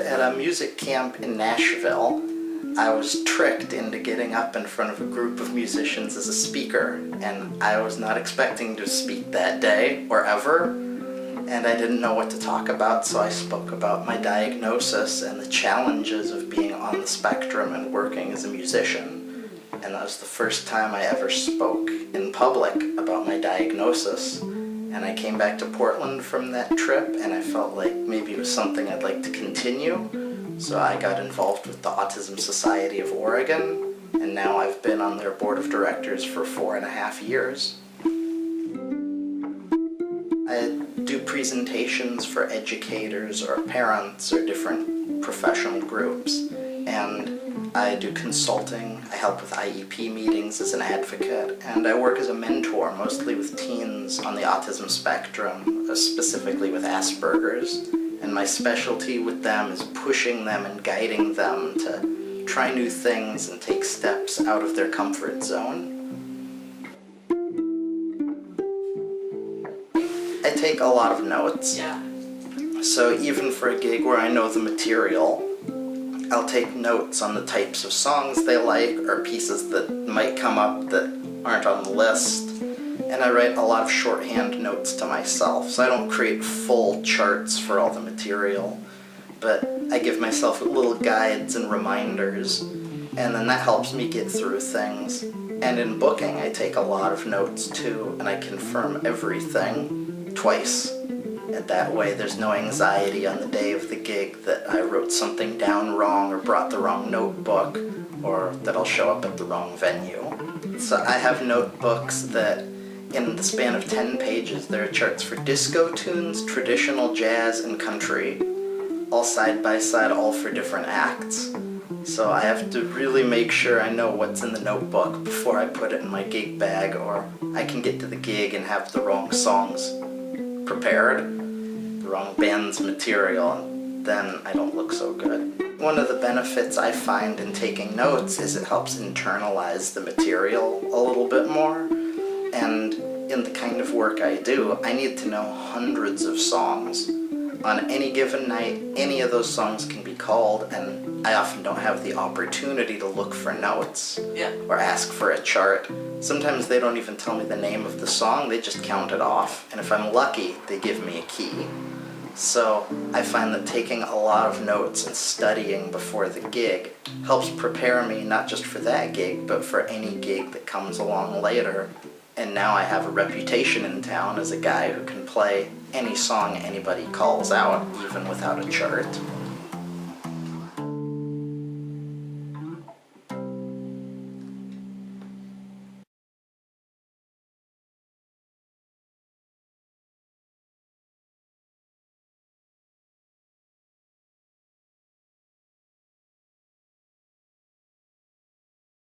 at a music camp in Nashville, I was tricked into getting up in front of a group of musicians as a speaker, and I was not expecting to speak that day or ever, and I didn't know what to talk about, so I spoke about my diagnosis and the challenges of being on the spectrum and working as a musician. And that was the first time I ever spoke in public about my diagnosis. And I came back to Portland from that trip, and I felt like maybe it was something I'd like to continue. So I got involved with the Autism Society of Oregon, and now I've been on their board of directors for 4.5 years. I do presentations for educators or parents or different professional groups, and I do consulting. I help with IEP meetings as an advocate, and I work as a mentor mostly with teens on the autism spectrum, specifically with Asperger's. And my specialty with them is pushing them and guiding them to try new things and take steps out of their comfort zone. I take a lot of notes. Yeah. So even for a gig where I know the material, I'll take notes on the types of songs they like or pieces that might come up that aren't on the list. And I write a lot of shorthand notes to myself, so I don't create full charts for all the material, but I give myself little guides and reminders, and then that helps me get through things. And in booking, I take a lot of notes too, and I confirm everything twice. And that way there's no anxiety on the day of the gig that I wrote something down wrong or brought the wrong notebook, or that I'll show up at the wrong venue. So I have notebooks that in the span of 10 pages, there are charts for disco tunes, traditional jazz, and country, all side by side, all for different acts. So I have to really make sure I know what's in the notebook before I put it in my gig bag, or I can get to the gig and have the wrong songs prepared, the wrong band's material, and then I don't look so good. One of the benefits I find in taking notes is it helps internalize the material a little bit more. And in the kind of work I do, I need to know hundreds of songs. On any given night, any of those songs can be called, and I often don't have the opportunity to look for notes or ask for a chart. Sometimes they don't even tell me the name of the song, they just count it off. And if I'm lucky, they give me a key. So I find that taking a lot of notes and studying before the gig helps prepare me not just for that gig, but for any gig that comes along later. And now I have a reputation in town as a guy who can play any song anybody calls out, even without a chart.